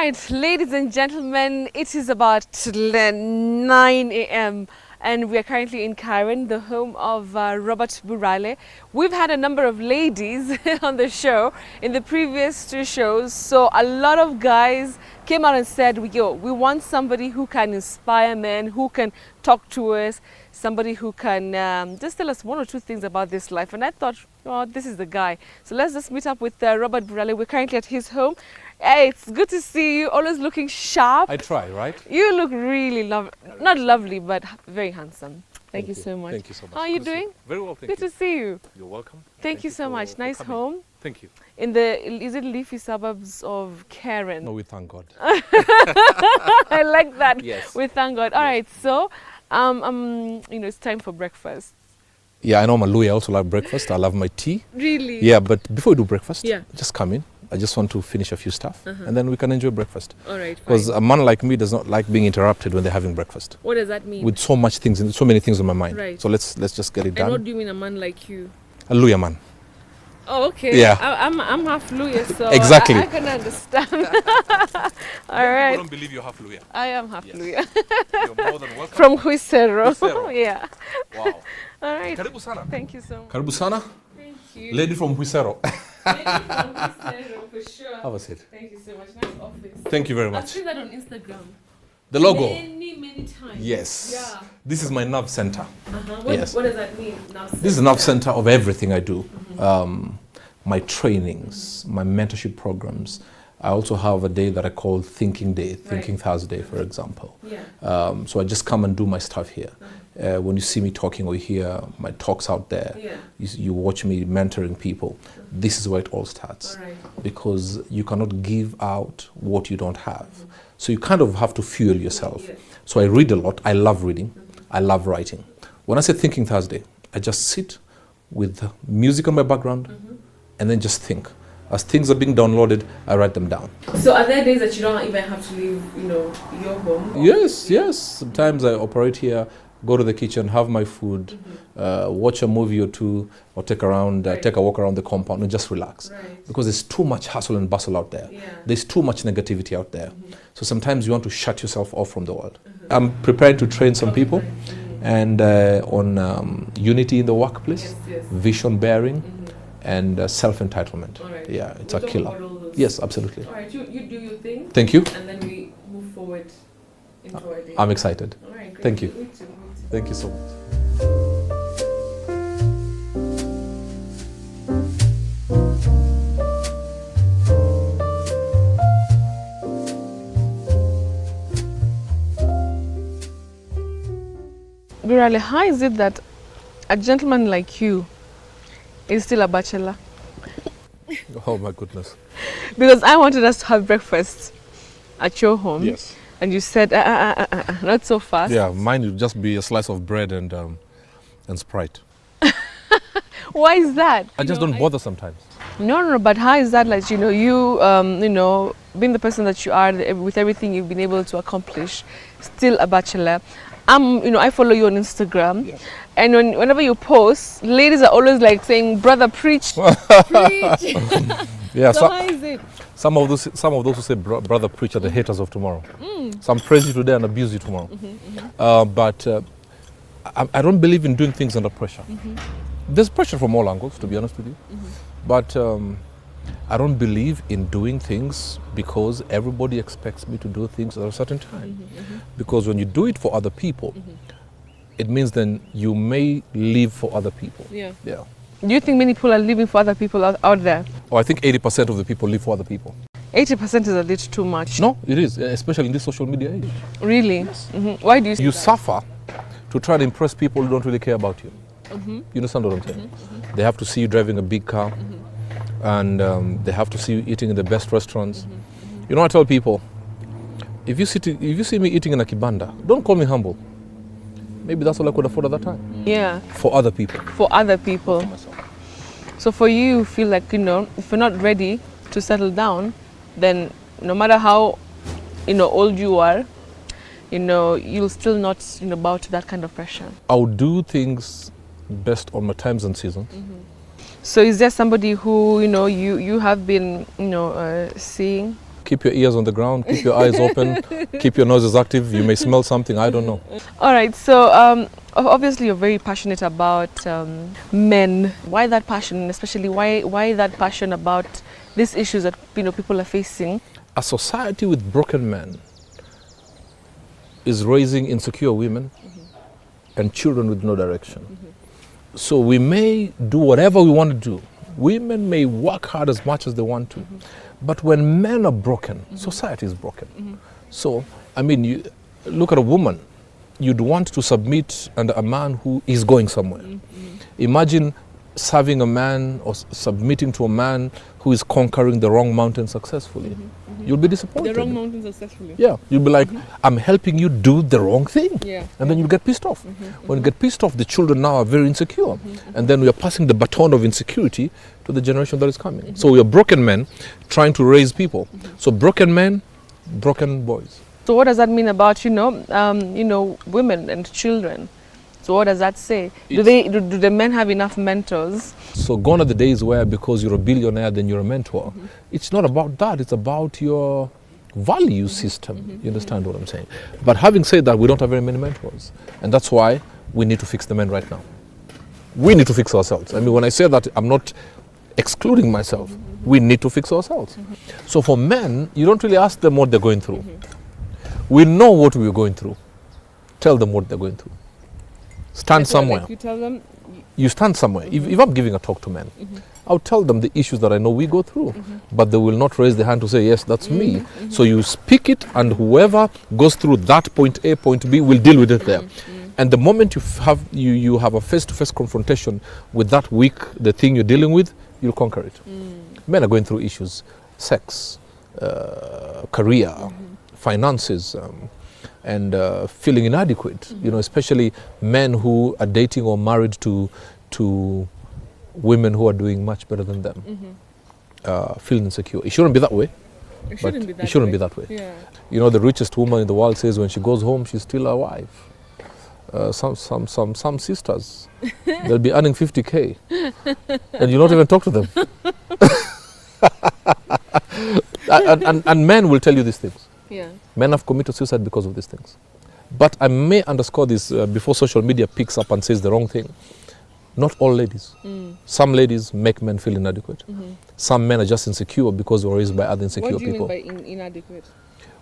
right, ladies and gentlemen, it is about 9 a.m. and we are currently in Karen, the home of Robert Burale. We've had a number of ladies on the show in the previous 2 shows, so a lot of guys came out and said, yo, we want somebody who can inspire men, who can talk to us, somebody who can just tell us 1 or 2 things about this life. And I thought, oh, this is the guy. So let's just meet up with Robert Burale. We're currently at his home. Hey, it's good to see you, always looking sharp. I try, right? You look really not lovely, but very handsome. Thank you so much. Thank you so much. How are you doing? Very well, thank you. Good to see you. You're welcome. Thank you so much. Nice home. Thank you. In the, is it leafy suburbs of Karen? No, we thank God. I like that. Yes. We thank God. All right, so, you know, it's time for breakfast. Yeah, I know I'm a Louis. I also like breakfast. I love my tea. Really? Yeah, but before we do breakfast, Yeah. just come in. I just want to finish a few stuff, and then we can enjoy breakfast. All right, Because a man like me does not like being interrupted when they're having breakfast. What does that mean? With so many things on my mind. Right. So let's just get it done. And what do you mean a man like you? A Louis man. Oh, okay. Yeah. I'm half Louis, so Exactly. I can understand. All right. I don't believe you're half Louis. I am half Louis. You're more than welcome. From Huisero. Huisero. Yeah. Wow. All right. Karibu sana. Thank you so much. Karibu sana. Thank you. Lady from Huisero. Lady from Huisero, for sure. Have a seat. Thank you so much. Nice office. Thank you very I've much. seen that on Instagram. The logo. Many times. Yes. Yeah. This is my nerve center. Yes. What does that mean? Now, This is the nerve center of everything I do. My trainings, my mentorship programs. I also have a day that I call Thinking Day, Thinking Thursday, for example. Yeah. So I just come and do my stuff here. When you see me talking or hear my talks out there, Yeah. you watch me mentoring people. This is where it all starts. All right. Because you cannot give out what you don't have. So you kind of have to fuel yourself. Yeah. So I read a lot. I love reading. I love writing. When I say Thinking Thursday, I just sit with music on my background and then just think. As things are being downloaded, I write them down. So are there days that you don't even have to leave, you know, your home? Yes. Sometimes I operate here, go to the kitchen, have my food, watch a movie or 2, or take a walk around the compound and just relax. Right. Because there's too much hustle and bustle out there. Yeah. There's too much negativity out there. So sometimes you want to shut yourself off from the world. I'm preparing to train some people and on unity in the workplace, Yes. vision bearing, and self-entitlement. All right. Yeah, it's We'll a talk killer. about all those. Yes, absolutely. All right, you do your thing. Thank you. And then we move forward into our day. I'm excited. All right, great. Thank you. Me too. Thank you so much. Burale, how is it that a gentleman like you is still a bachelor? Oh my goodness. Because I wanted us to have breakfast at your home. Yes. And you said, not so fast. Yeah, mine would just be a slice of bread and Sprite. Why is that? I just don't bother sometimes. No, but how is that like, you know, being the person that you are, with everything you've been able to accomplish, still a bachelor? I follow you on Instagram. Yes. And whenever you post, ladies are always like saying, brother, preach, preach. Yeah, So how is it? some of those who say brother preach are the haters of tomorrow. Some praise you today and abuse you tomorrow. But I don't believe in doing things under pressure. There's pressure from all angles, to be honest with you. But I don't believe in doing things because everybody expects me to do things at a certain time. Because when you do it for other people, it means then you may live for other people. Yeah. Yeah. Do you think many people are living for other people out there? Or I think 80% of the people live for other people. 80% is a little too much. No, it is, especially in this social media age. Really? Why do you say You that? suffer to try to impress people who don't really care about you. You understand what I'm saying? They have to see you driving a big car, and they have to see you eating in the best restaurants. You know, I tell people, if you see me eating in a kibanda, don't call me humble. Maybe that's all I could afford at that time. Yeah. For other people. For other people. So for you feel like, if you're not ready to settle down, then no matter how, old you are, you'll still not, bow to that kind of pressure. I'll do things based on my times and seasons. So is there somebody who, you have been, seeing Keep your ears on the ground, keep your eyes open, keep your noses active. You may smell something, I don't know. All right, so obviously you're very passionate about men. Why that passion, especially why that passion about these issues that people are facing? A society with broken men is raising insecure women and children with no direction. So we may do whatever we want to do. Women may work hard as much as they want to. But when men are broken, society is broken. So, I mean, you look at a woman, you'd want to submit under a man who is going somewhere. Imagine serving a man or submitting to a man who is conquering the wrong mountain successfully. You'll be disappointed. The wrong mountain successfully. Yeah, you'll be like, I'm helping you do the wrong thing. Yeah. And then you'll get pissed off. When you get pissed off, the children now are very insecure. And then we are passing the baton of insecurity to the generation that is coming. So we are broken men trying to raise people. So broken men, broken boys. So what does that mean about, women and children? So what does that say? Do the men have enough mentors? So gone are the days where because you're a billionaire, then you're a mentor. It's not about that. It's about your value system. You understand what I'm saying? But having said that, we don't have very many mentors. And that's why we need to fix the men right now. We need to fix ourselves. I mean, when I say that, I'm not excluding myself. We need to fix ourselves. So for men, you don't really ask them what they're going through. We know what we're going through. Tell them what they're going through. Stand somewhere. Like you tell them. You stand somewhere. If I'm giving a talk to men, I'll tell them the issues that I know we go through, but they will not raise their hand to say, yes, that's me. So you speak it, and whoever goes through that point A, point B will deal with it there. And the moment you have a face-to-face confrontation with that the thing you're dealing with, you'll conquer it. Men are going through issues: sex, career, finances, and feeling inadequate. Especially men who are dating or married to women who are doing much better than them, feeling insecure. It shouldn't be that way. It shouldn't be that way. Yeah. The richest woman in the world says when she goes home, she's still a wife. Some sisters, they'll be earning 50K, and you not even talk to them. and men will tell you these things. Yeah. Men have committed suicide because of these things. But I may underscore this before social media picks up and says the wrong thing. Not all ladies. Some ladies make men feel inadequate. Some men are just insecure because they were raised by other insecure people. What do you mean by inadequate?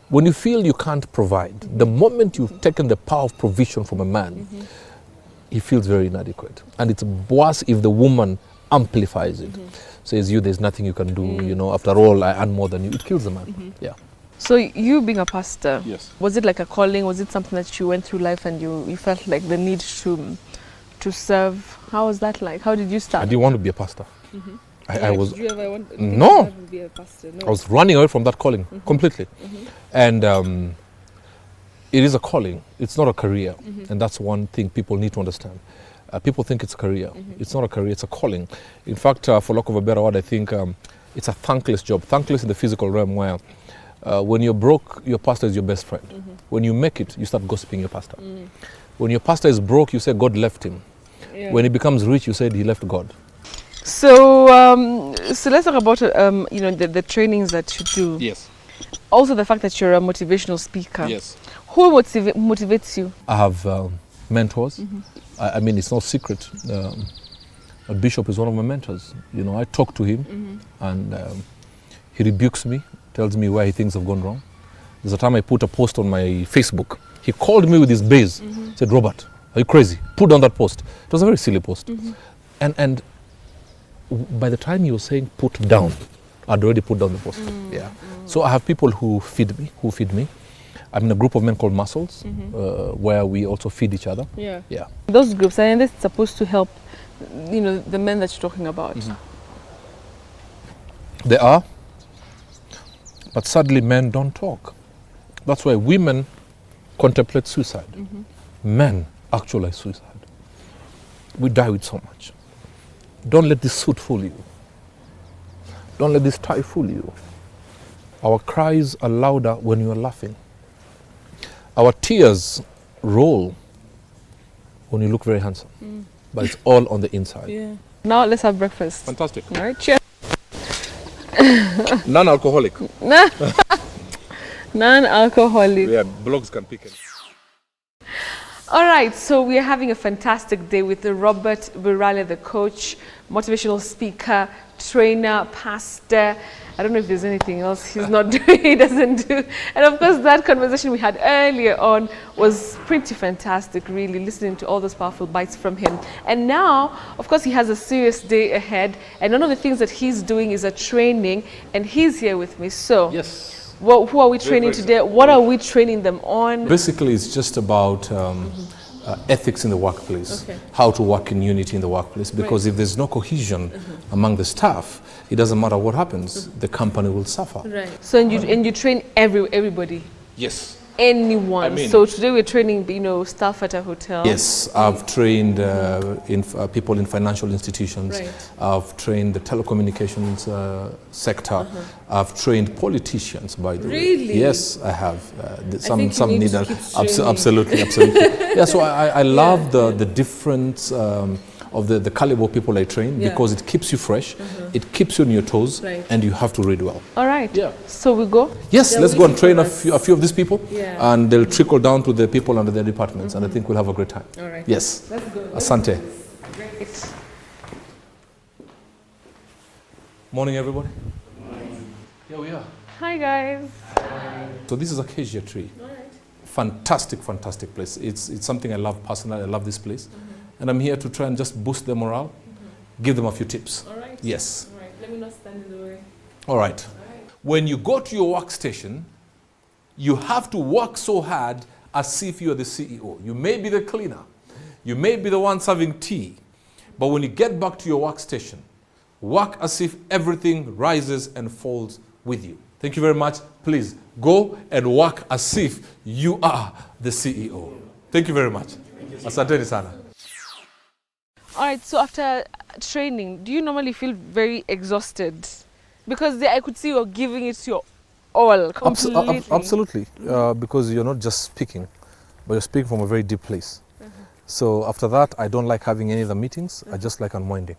When you feel you can't provide, the moment you've taken the power of provision from a man, he feels very inadequate. And it's worse if the woman amplifies it. Says, there's nothing you can do, after all, I earn more than you. It kills the man. Yeah. So you being a pastor, yes, was it like a calling? Was it something that you went through life and you felt like the need to serve? How was that like? How did you start? I didn't want to be a pastor. I was. Did you ever want No. to be a pastor? No. I was running away from that calling completely. And it is a calling. It's not a career. And that's one thing people need to understand. People think it's a career. It's not a career, it's a calling. In fact, for lack of a better word, I think it's a thankless job. Thankless in the physical realm where when you're broke, your pastor is your best friend. When you make it, you start gossiping your pastor. When your pastor is broke, you say God left him. Yeah. When he becomes rich, you say he left God. So, so let's talk about the trainings that you do. Yes. Also, the fact that you're a motivational speaker. Yes. Who motivates you? I have mentors. I mean, it's no secret. A bishop is one of my mentors. I talk to him, and he rebukes me, tells me where he thinks I've gone wrong. There's a time I put a post on my Facebook. He called me with his bass, said, "Robert, are you crazy? Put down that post." It was a very silly post. And by the time he was saying put down, I'd already put down the post. Yeah. So I have people who feed me. I'm in a group of men called Muscles, where we also feed each other. Yeah. Yeah. Those groups, and this is supposed to help, the men that you're talking about. They are, but sadly men don't talk. That's why women contemplate suicide. Men actualize suicide. We die with so much. Don't let this suit fool you. Don't let this tie fool you. Our cries are louder when you are laughing. Our tears roll when you look very handsome. But it's all on the inside. Yeah. Now let's have breakfast. Fantastic. All right, cheers. Non-alcoholic. Non-alcoholic. Yeah, blogs can pick it. All right, so we are having a fantastic day with Robert Burale, the coach, motivational speaker, trainer, pastor. I don't know if there's anything else he's not doing, he doesn't do. And of course, that conversation we had earlier on was pretty fantastic, really, listening to all those powerful bites from him. And now, of course, he has a serious day ahead. And one of the things that he's doing is a training, and he's here with me. So, Yes. well, who are we training today? What are we training them on? Basically, it's just about ethics in the workplace, how to work in unity in the workplace, because if there's no cohesion among the staff, it doesn't matter what happens, the company will suffer. Right. So and you train everybody? Yes. Anyone. I mean, so today we're training, staff at a hotel. Yes, I've trained people in financial institutions. Right. I've trained the telecommunications sector. I've trained politicians, by the way. Really? Yes, I have. Some need need to that. keep training. Absolutely. Yeah, so I love the difference of the caliber of people I train, because it keeps you fresh, it keeps you on your toes, and you have to read well. All right. Yeah. So we go? Yes, let's go and train a few of these people, Yeah. and they'll trickle down to the people under their departments, and I think we'll have a great time. All right. Yes. Let's go. Asante. Great. Morning, everybody. Here we are. Hi, guys. So this is Acacia Tree. All right. Fantastic place. It's something I love personally. I love this place. And I'm here to try and just boost their morale, give them a few tips. All right. Yes. All right. Let me not stand in the way. All right. When you go to your workstation, you have to work so hard as if you are the CEO. You may be the cleaner. You may be the one serving tea. But when you get back to your workstation, work as if everything rises and falls with you. Thank you very much. Please go and work as if you are the CEO. Thank you very much. Asanteni sana. All right. So after training, do you normally feel very exhausted? Because I could see you're giving it your all, completely. Absolutely. Because you're not just speaking, but you're speaking from a very deep place. So after that, I don't like having any other meetings. I just like unwinding.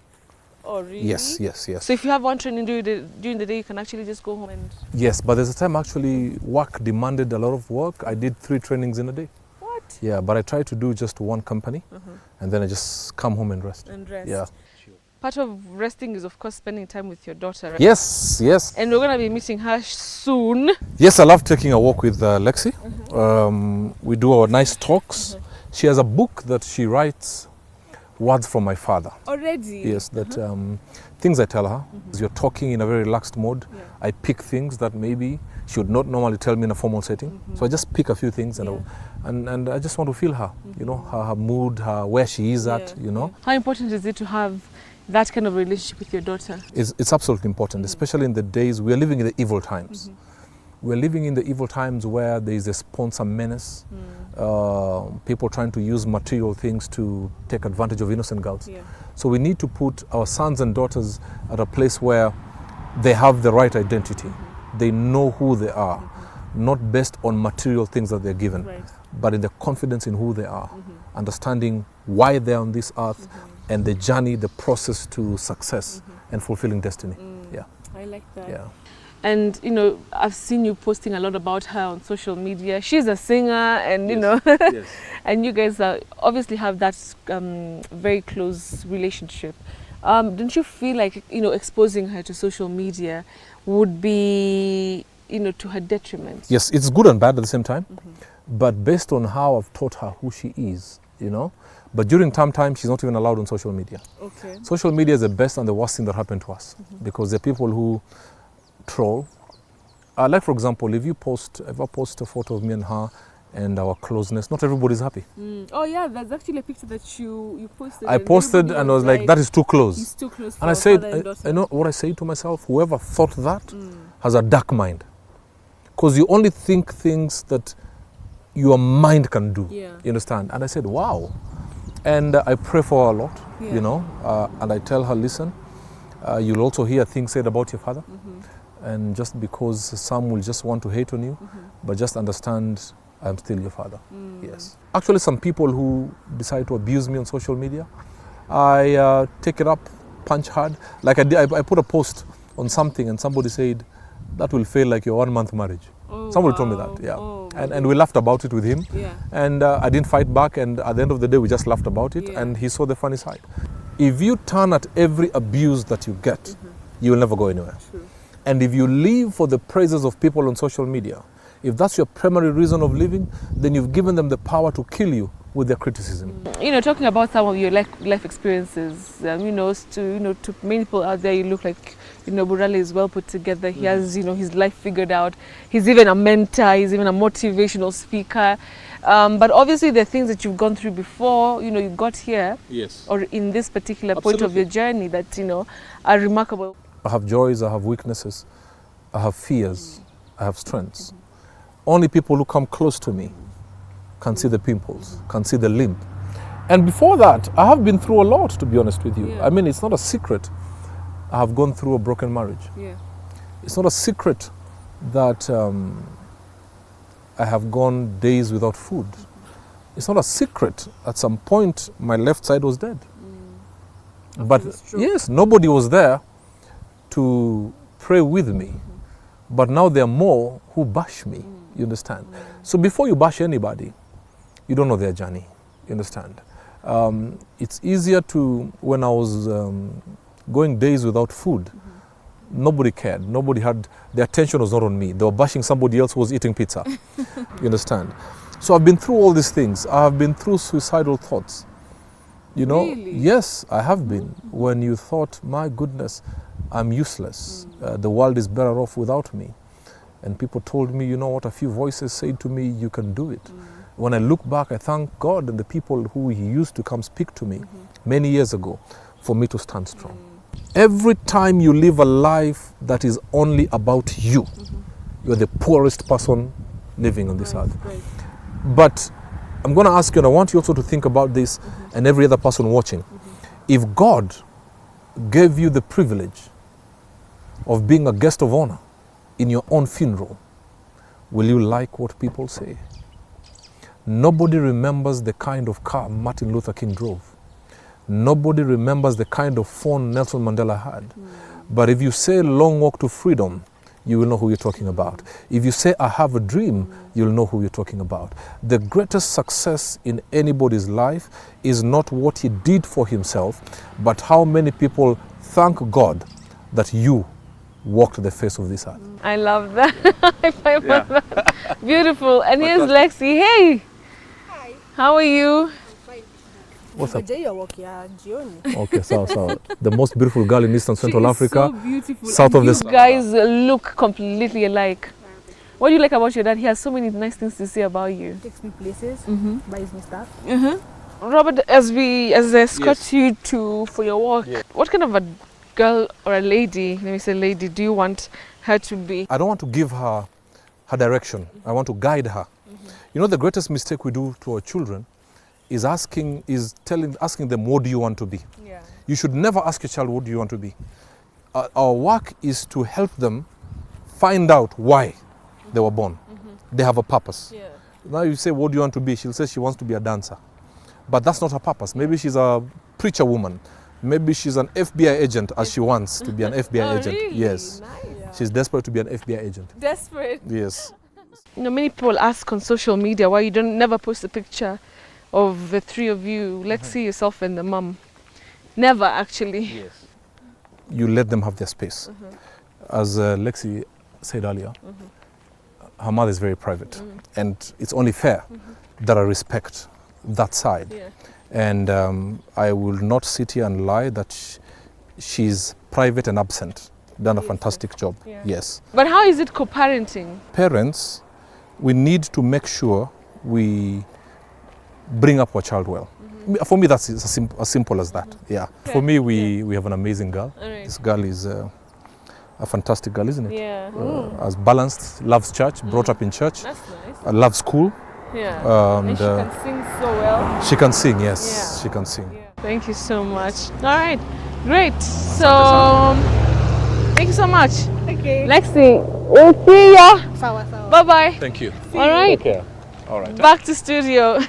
Oh, really? Yes. So if you have one training during the day, you can actually just go home and... Yes, but there's a time actually work demanded a lot of work. I did 3 trainings in a day. What? Yeah, but I try to do just one company, and then I just come home and rest. Yeah. Part of resting is, of course, spending time with your daughter, right? Yes. And we're going to be meeting her soon. Yes, I love taking a walk with Lexi. We do our nice talks. She has a book that she writes, Words from My Father. Already? Yes, that things I tell her. You're talking in a very relaxed mode. I pick things that maybe she would not normally tell me in a formal setting. So I just pick a few things and I just want to feel her, her mood, where she is at, How important is it to have that kind of relationship with your daughter? It's absolutely important, especially in the days we are living in the evil times. We're living in the evil times where there is a sponsor menace, people trying to use material things to take advantage of innocent girls. So we need to put our sons and daughters at a place where they have the right identity. They know who they are, not based on material things that they're given, but in the confidence in who they are, understanding why they're on this earth and the journey, the process to success and fulfilling destiny. Yeah. I like that. Yeah. And, I've seen you posting a lot about her on social media. She's a singer and, and you guys obviously have that very close relationship. Don't you feel like, exposing her to social media would be, to her detriment? Yes, it's good and bad at the same time. But based on how I've taught her who she is, But during term time, she's not even allowed on social media. Okay. Social media is the best and the worst thing that happened to us because there are people who troll. Like for example, if I post a photo of me and her and our closeness, not everybody's happy. Oh yeah, there's actually a picture that you posted. I posted and I was like, that is too close. It's too close. And I said, I know what I say to myself, whoever thought that has a dark mind. Because you only think things that your mind can do. Yeah. You understand? And I said, wow. And I pray for her a lot, and I tell her, listen, you'll also hear things said about your father. And just because some will just want to hate on you, but just understand I'm still your father. Yes. Actually, some people who decide to abuse me on social media, I take it up, punch hard. Like I put a post on something and somebody said, that will fail like your 1 month marriage. Somebody told me that, yeah. And we laughed about it with him. Yeah. And I didn't fight back, and at the end of the day, we just laughed about it, and he saw the funny side. If you turn at every abuse that you get, you will never go anywhere. True. And if you live for the praises of people on social media, if that's your primary reason of living, then you've given them the power to kill you with their criticism. Talking about some of your life experiences, to many people out there, you look like, Burale is well put together. He has, his life figured out. He's even a mentor. He's even a motivational speaker. But obviously, there are things that you've gone through before, you got here. Yes. Or in this particular point of your journey that, are remarkable. I have joys, I have weaknesses, I have fears, I have strengths. Only people who come close to me can see the pimples, can see the limp. And before that, I have been through a lot, to be honest with you. Yeah. I mean, it's not a secret. I have gone through a broken marriage. Yeah. It's not a secret that I have gone days without food. It's not a secret. At some point, my left side was dead. But yes, nobody was there to pray with me. But now there are more who bash me. You understand? So before you bash anybody, you don't know their journey. You understand? It's easier to, when I was going days without food, nobody cared. Nobody had, their attention was not on me. They were bashing somebody else who was eating pizza. You understand? So I've been through all these things. I've been through suicidal thoughts. Really? Yes, I have been. When you thought, my goodness, I'm useless. The world is better off without me. And people told me, a few voices said to me, you can do it. When I look back, I thank God and the people who He used to come speak to me many years ago for me to stand strong. Every time you live a life that is only about you, you're the poorest person living on this earth. Right. But I'm going to ask you, and I want you also to think about this and every other person watching. If God gave you the privilege of being a guest of honor in your own funeral, will you like what people say? Nobody remembers the kind of car Martin Luther King drove. Nobody remembers the kind of phone Nelson Mandela had. But if you say long walk to freedom, you will know who you're talking about. If you say I have a dream, you'll know who you're talking about. The greatest success in anybody's life is not what he did for himself, but how many people thank God that you walked the face of this earth. I love that. I find that beautiful. And here's Lexi. Hey. Hi. How are you? Fine. What's up? Jioni. Okay, so the most beautiful girl in Eastern Central She is Africa, so beautiful. south of you the guys look completely alike. What do you like about your dad? He has so many nice things to say about you. Takes me places, buys me stuff. Robert, as I escort you for your walk, what kind of a girl or a lady, let me say lady, do you want her to be? I don't want to give her direction. I want to guide her. The greatest mistake we do to our children is asking them, what do you want to be? Yeah. You should never ask your child, what do you want to be? Our work is to help them find out why they were born. They have a purpose. Yeah. Now you say, what do you want to be? She'll say she wants to be a dancer. But that's not her purpose. Maybe she's a preacher woman. Maybe she's an FBI agent, as she wants to be an FBI agent. Really? Yes. Nice. Yeah. She's desperate to be an FBI agent. Desperate. Yes. Many people ask on social media why you never post a picture of the three of you. Let's see yourself and the mum. Never, actually. Yes. You let them have their space. As Lexi said earlier, her mother is very private. And it's only fair that I respect that side. Yeah. And I will not sit here and lie that she's private and absent. Done a fantastic job. Yeah. Yes. But how is it co-parenting? Parents, we need to make sure we bring up our child well. For me, that's as simple as that. Yeah. Okay. For me, we have an amazing girl. All right. This girl is a fantastic girl, isn't it? Yeah. As balanced, loves church, brought up in church, That's nice. loves school. Yeah. And And she can sing so well. she can sing, yes. Yeah. She can sing. Yeah. Thank you so much. All right. Great. So, thank you so much. Okay. Lexi, we'll see ya. Sawa, sawa. Bye-bye. Thank you. All right. Take care. All right. Back to studio.